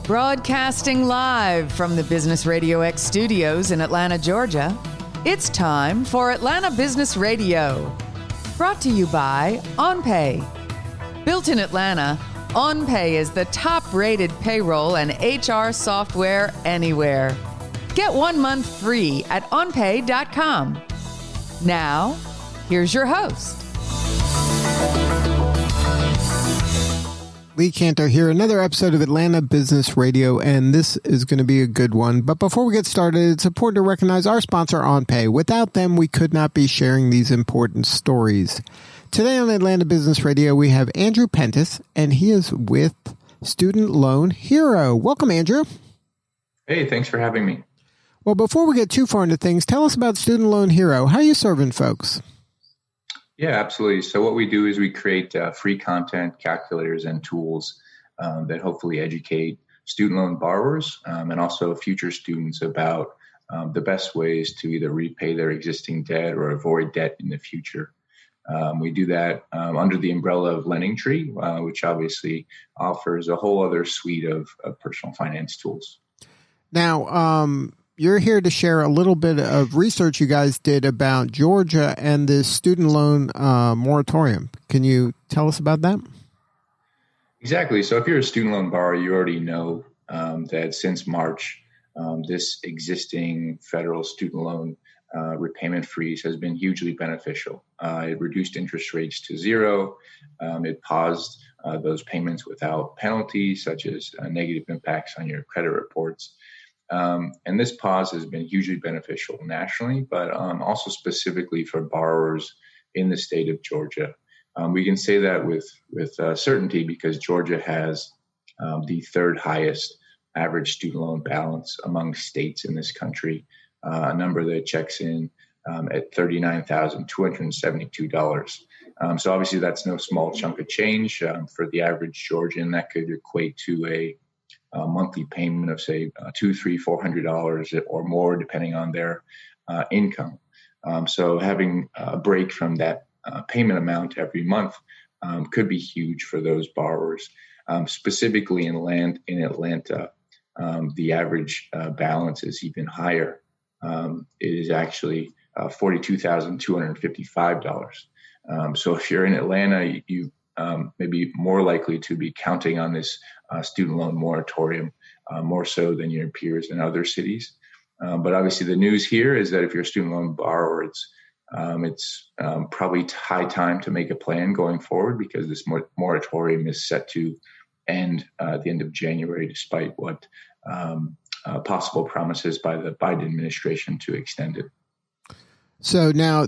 Broadcasting live from the Business RadioX studios in Atlanta, Georgia, it's time for Atlanta Business Radio. Brought to you by OnPay. Built in Atlanta, OnPay is the top-rated payroll and HR software anywhere. Get 1 month free at onpay.com. Now, here's your host. Lee Cantor here, another episode of Atlanta Business Radio, and this is going to be a good one. But before we get started, it's important to recognize our sponsor, OnPay. Without them, we could not be sharing these important stories. Today on Atlanta Business Radio, we have Andrew Pentis, and he is with Student Loan Hero. Welcome, Andrew. Hey, thanks for having me. Well, before we get too far into things, tell us about Student Loan Hero. How are you serving folks? Yeah, absolutely. So what we do is we create free content, calculators, and tools that hopefully educate student loan borrowers and also future students about the best ways to either repay their existing debt or avoid debt in the future. We do that under the umbrella of LendingTree, which obviously offers a whole other suite of personal finance tools. Now, you're here to share a little bit of research you guys did about Georgia and the student loan moratorium. Can you tell us about that? Exactly. So if you're a student loan borrower, you already know that since March, this existing federal student loan repayment freeze has been hugely beneficial. It reduced interest rates to zero. It paused those payments without penalties, such as negative impacts on your credit reports. And this pause has been hugely beneficial nationally, but also specifically for borrowers in the state of Georgia. We can say that with certainty because Georgia has the third highest average student loan balance among states in this country, a number that checks in at $39,272. So obviously that's no small chunk of change for the average Georgian. That could equate to a monthly payment of, say, $200, $300, $400 or more, depending on their income. So having a break from that payment amount every month could be huge for those borrowers. Specifically in Atlanta, the average balance is even higher. It is actually $42,255. So if you're in Atlanta, you may be more likely to be counting on this student loan moratorium more so than your peers in other cities. But obviously the news here is that if you're a student loan borrower, it's probably high time to make a plan going forward because this moratorium is set to end at the end of January, despite what possible promises by the Biden administration to extend it. So now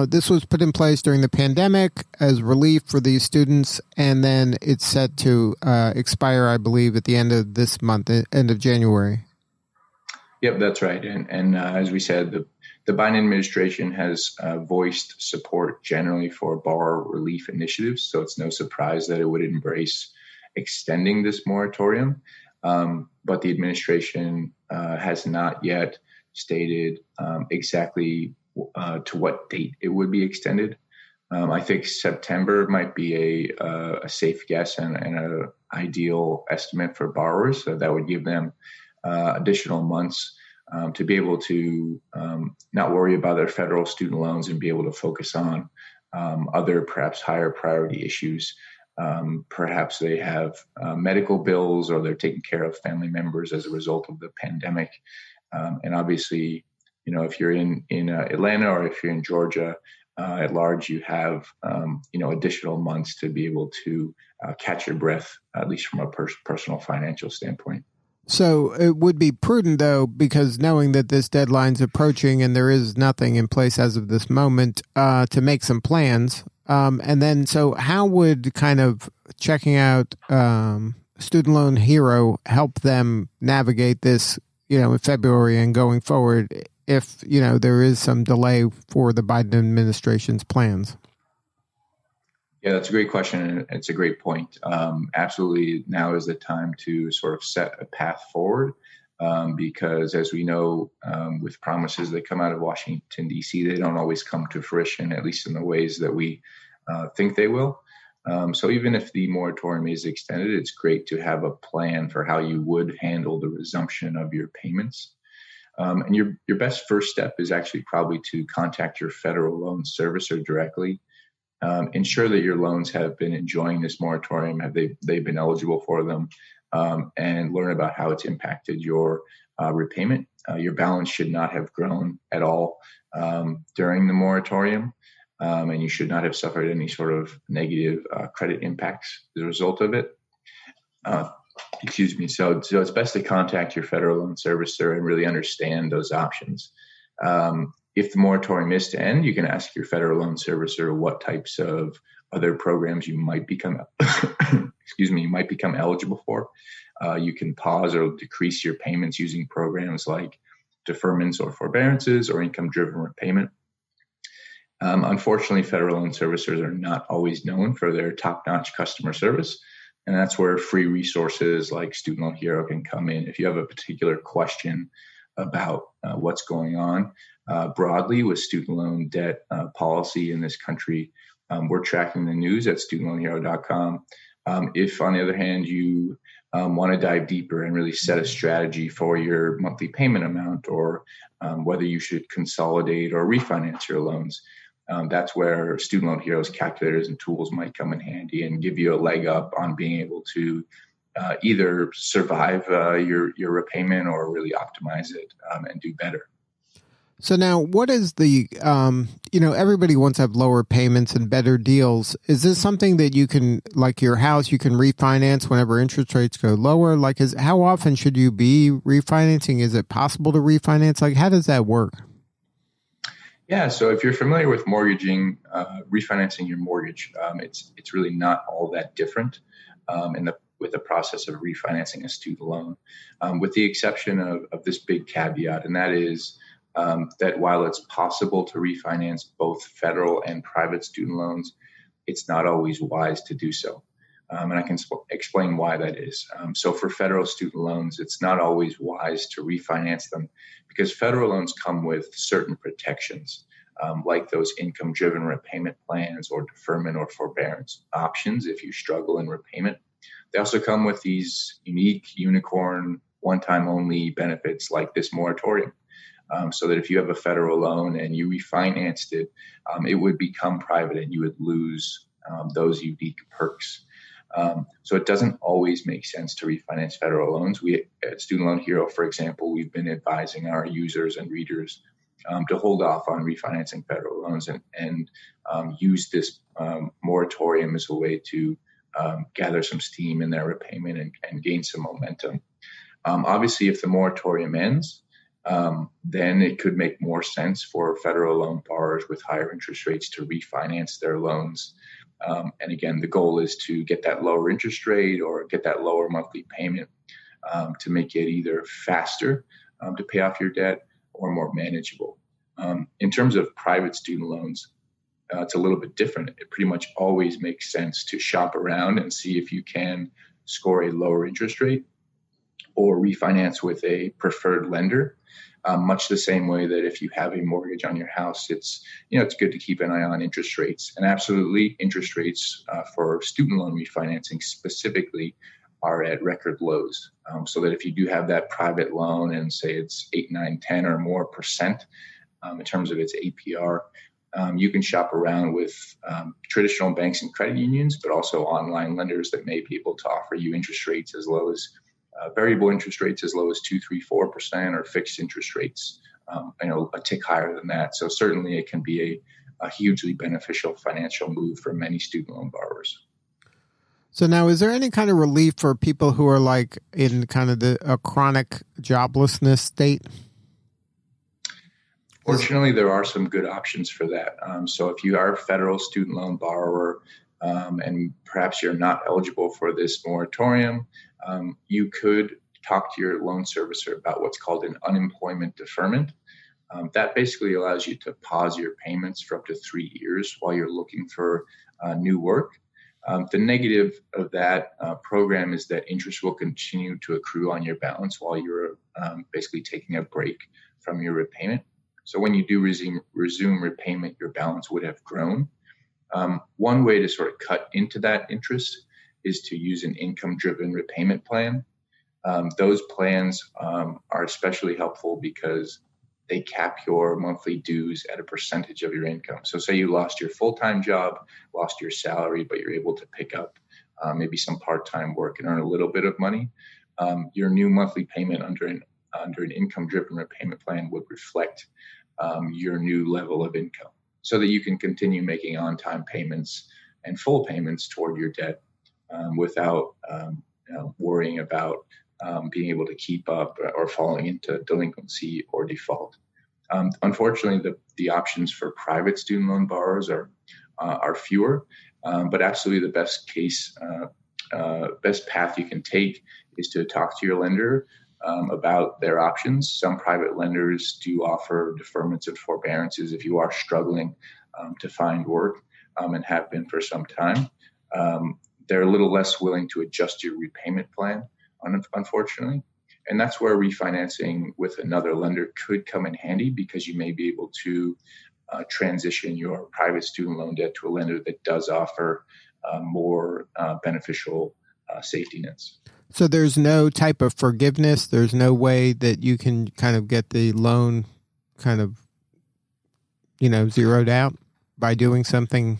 this was put in place during the pandemic as relief for these students, and then it's set to expire, I believe, at the end of this month, end of January. Yep, that's right. And as we said, the Biden administration has voiced support generally for borrower relief initiatives, so it's no surprise that it would embrace extending this moratorium. But the administration has not yet stated exactly to what date it would be extended. I think September might be a safe guess and an ideal estimate for borrowers. So that would give them additional months to be able to not worry about their federal student loans and be able to focus on other perhaps higher priority issues. Perhaps they have medical bills or they're taking care of family members as a result of the pandemic. And obviously, you know, if you're in Atlanta or if you're in Georgia at large, you have, additional months to be able to catch your breath, at least from a personal financial standpoint. So it would be prudent, though, because knowing that this deadline's approaching and there is nothing in place as of this moment, to make some plans. And then, so how would kind of checking out Student Loan Hero help them navigate this, in February and going forward if, there is some delay for the Biden administration's plans? Yeah, that's a great question. And it's a great point. Absolutely. Now is the time to sort of set a path forward because as we know, with promises that come out of Washington, D.C., they don't always come to fruition, at least in the ways that we think they will. So even if the moratorium is extended, it's great to have a plan for how you would handle the resumption of your payments. And your best first step is actually probably to contact your federal loan servicer directly. Ensure that your loans have been enjoying this moratorium, they've been eligible for them, and learn about how it's impacted your repayment. Your balance should not have grown at all during the moratorium, and you should not have suffered any sort of negative credit impacts as a result of it. So it's best to contact your federal loan servicer and really understand those options. If the moratorium is to end, you can ask your federal loan servicer what types of other programs you might become eligible for. You can pause or decrease your payments using programs like deferments or forbearances or income-driven repayment. Unfortunately, federal loan servicers are not always known for their top-notch customer service, and that's where free resources like Student Loan Hero can come in. If you have a particular question about what's going on broadly with student loan debt policy in this country, we're tracking the news at studentloanhero.com. If, on the other hand, you want to dive deeper and really set a strategy for your monthly payment amount, or whether you should consolidate or refinance your loans, that's where Student Loan Hero's calculators and tools might come in handy and give you a leg up on being able to either survive your repayment or really optimize it and do better. So now, what is the, everybody wants to have lower payments and better deals. Is this something that you can, like your house, you can refinance whenever interest rates go lower? How often should you be refinancing? Is it possible to refinance? How does that work? Yeah, so if you're familiar with mortgaging, refinancing your mortgage, it's really not all that different with the process of refinancing a student loan, with the exception of this big caveat, and that is that while it's possible to refinance both federal and private student loans, it's not always wise to do so. And I can explain why that is. So for federal student loans, it's not always wise to refinance them because federal loans come with certain protections, like those income-driven repayment plans or deferment or forbearance options if you struggle in repayment. They also come with these unique unicorn one-time only benefits like this moratorium. So that if you have a federal loan and you refinanced it, it would become private and you would lose those unique perks. So it doesn't always make sense to refinance federal loans. We at Student Loan Hero, for example, we've been advising our users and readers to hold off on refinancing federal loans and use this moratorium as a way to gather some steam in their repayment and gain some momentum. Obviously, if the moratorium ends, then it could make more sense for federal loan borrowers with higher interest rates to refinance their loans. And again, the goal is to get that lower interest rate or get that lower monthly payment to make it either faster to pay off your debt or more manageable. In terms of private student loans, it's a little bit different. It pretty much always makes sense to shop around and see if you can score a lower interest rate or refinance with a preferred lender. Much the same way that if you have a mortgage on your house, it's good to keep an eye on interest rates. And absolutely, interest rates for student loan refinancing specifically are at record lows. So that if you do have that private loan and say it's 8, 9, 10 or more percent in terms of its APR, you can shop around with traditional banks and credit unions, but also online lenders that may be able to offer you interest rates as low as variable interest rates as low as 2, 3, 4%, or fixed interest rates, a tick higher than that. So certainly it can be a hugely beneficial financial move for many student loan borrowers. So now, is there any kind of relief for people who are in kind of a chronic joblessness state? Fortunately, there are some good options for that. So if you are a federal student loan borrower and perhaps you're not eligible for this moratorium, you could talk to your loan servicer about what's called an unemployment deferment. That basically allows you to pause your payments for up to 3 years while you're looking for new work. The negative of that program is that interest will continue to accrue on your balance while you're basically taking a break from your repayment. So when you do resume repayment, your balance would have grown. One way to sort of cut into that interest is to use an income-driven repayment plan. Those plans are especially helpful because they cap your monthly dues at a percentage of your income. So say you lost your full-time job, lost your salary, but you're able to pick up maybe some part-time work and earn a little bit of money. Your new monthly payment under an income-driven repayment plan would reflect your new level of income so that you can continue making on-time payments and full payments toward your debt without worrying about being able to keep up or falling into delinquency or default. Unfortunately, the options for private student loan borrowers are fewer, but absolutely the best path you can take is to talk to your lender about their options. Some private lenders do offer deferments and forbearances if you are struggling to find work and have been for some time. They're a little less willing to adjust your repayment plan, unfortunately. And that's where refinancing with another lender could come in handy, because you may be able to transition your private student loan debt to a lender that does offer more beneficial safety nets. So there's no type of forgiveness. There's no way that you can kind of get the loan kind of, zeroed out by doing something,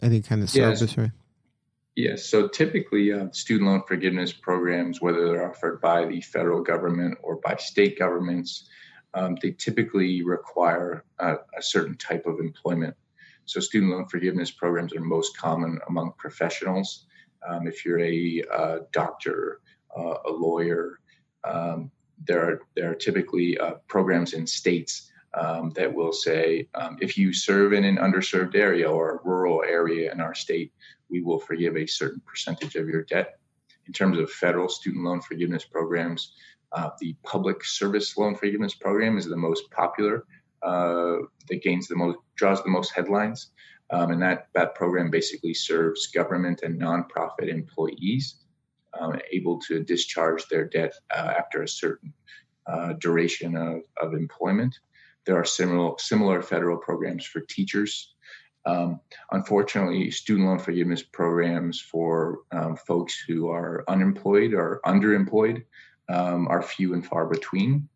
any kind of service, right? Yes. So typically student loan forgiveness programs, whether they're offered by the federal government or by state governments, they typically require a certain type of employment. So student loan forgiveness programs are most common among professionals. If you're a doctor, a lawyer, there are typically programs in states that will say, if you serve in an underserved area or a rural area in our state, we will forgive a certain percentage of your debt. In terms of federal student loan forgiveness programs, the public service loan forgiveness program is the most popular, that draws the most headlines. And that program basically serves government and nonprofit employees able to discharge their debt after a certain duration of employment. There are similar federal programs for teachers. Unfortunately, student loan forgiveness programs for folks who are unemployed or underemployed are few and far between.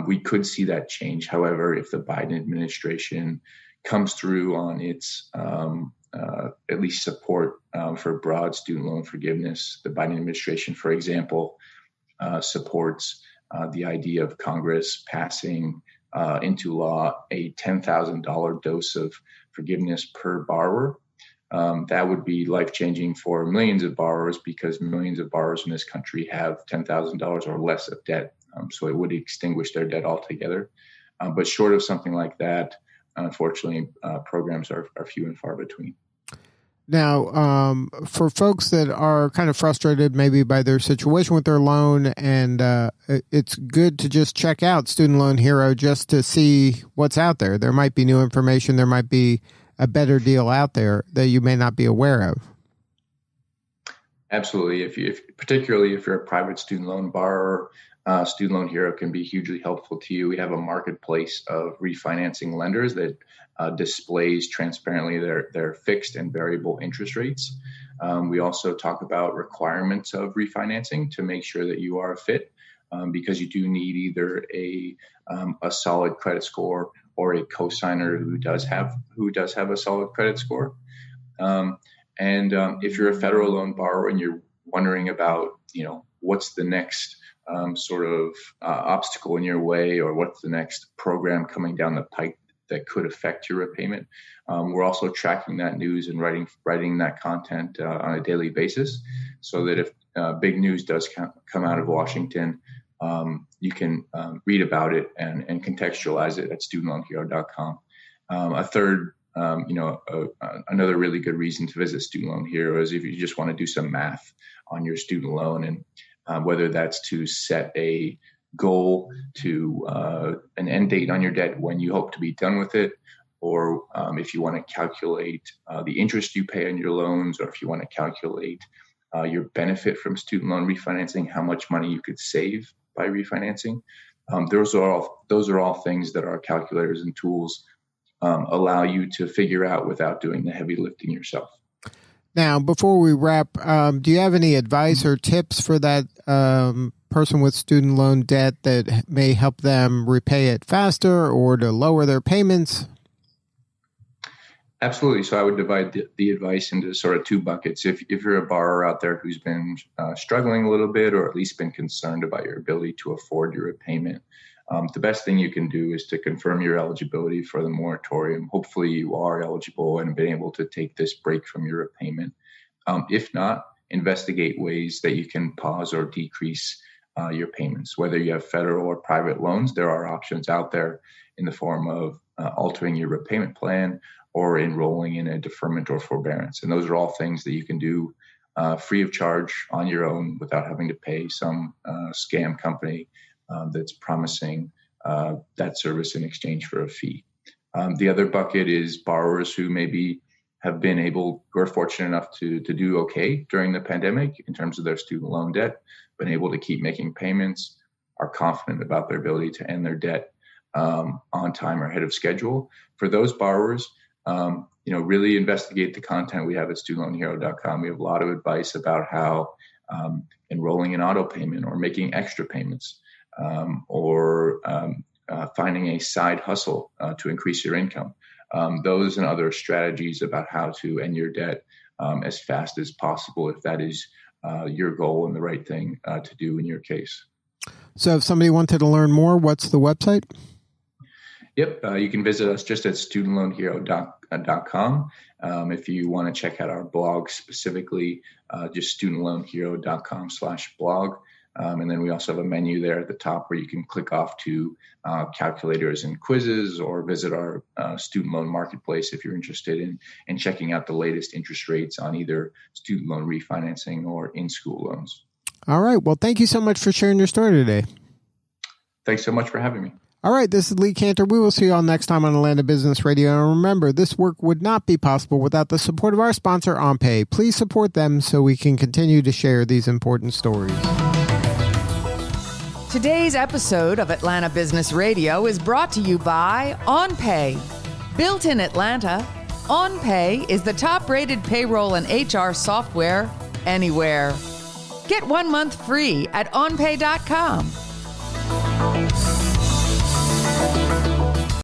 We could see that change. However, if the Biden administration comes through on its at least support for broad student loan forgiveness, the Biden administration, for example, supports the idea of Congress passing into law a $10,000 dose of forgiveness per borrower. That would be life-changing for millions of borrowers, because millions of borrowers in this country have $10,000 or less of debt. So it would extinguish their debt altogether. But short of something like that, unfortunately, programs are few and far between. Now, for folks that are kind of frustrated maybe by their situation with their loan, and it's good to just check out Student Loan Hero just to see what's out there. There might be new information. There might be a better deal out there that you may not be aware of. Absolutely. Particularly if you're a private student loan borrower, Student Loan Hero can be hugely helpful to you. We have a marketplace of refinancing lenders that displays transparently their fixed and variable interest rates. We also talk about requirements of refinancing to make sure that you are a fit, because you do need either a solid credit score or a cosigner who does have a solid credit score. And if you're a federal loan borrower and you're wondering about, what's the next sort of obstacle in your way, or what's the next program coming down the pike that could affect your repayment, we're also tracking that news and writing that content on a daily basis, so that if big news does come out of Washington, you can read about it and contextualize it at studentloanhero.com. A third, another really good reason to visit Student Loan Hero is if you just want to do some math on your student loan, and whether that's to set a goal to an end date on your debt when you hope to be done with it, or if you want to calculate the interest you pay on your loans, or if you want to calculate your benefit from student loan refinancing, how much money you could save by refinancing. Those are all things that our calculators and tools allow you to figure out without doing the heavy lifting yourself. Now, before we wrap, do you have any advice or tips for that person with student loan debt that may help them repay it faster or to lower their payments? Absolutely. So I would divide the advice into sort of two buckets. If you're a borrower out there who's been struggling a little bit, or at least been concerned about your ability to afford your repayment, the best thing you can do is to confirm your eligibility for the moratorium. Hopefully you are eligible and have been able to take this break from your repayment. If not, investigate ways that you can pause or decrease your payments. Whether you have federal or private loans, there are options out there in the form of altering your repayment plan or enrolling in a deferment or forbearance. And those are all things that you can do free of charge on your own without having to pay some scam company that's promising that service in exchange for a fee. The other bucket is borrowers who maybe have been able or fortunate enough to do okay during the pandemic in terms of their student loan debt, been able to keep making payments, are confident about their ability to end their debt on time or ahead of schedule. For those borrowers, really investigate the content we have at studentloanhero.com. We have a lot of advice about how enrolling in auto payment or making extra payments or finding a side hustle to increase your income. Those and other strategies about how to end your debt as fast as possible if that is your goal and the right thing to do in your case. So if somebody wanted to learn more, what's the website? Yep. You can visit us just at studentloanhero.com. If you want to check out our blog specifically, just studentloanhero.com/blog. And then we also have a menu there at the top where you can click off to calculators and quizzes, or visit our student loan marketplace if you're interested in checking out the latest interest rates on either student loan refinancing or in-school loans. All right. Well, thank you so much for sharing your story today. Thanks so much for having me. All right, this is Lee Cantor. We will see you all next time on Atlanta Business Radio. And remember, this work would not be possible without the support of our sponsor, OnPay. Please support them so we can continue to share these important stories. Today's episode of Atlanta Business Radio is brought to you by OnPay. Built in Atlanta, OnPay is the top-rated payroll and HR software anywhere. Get 1 month free at onpay.com.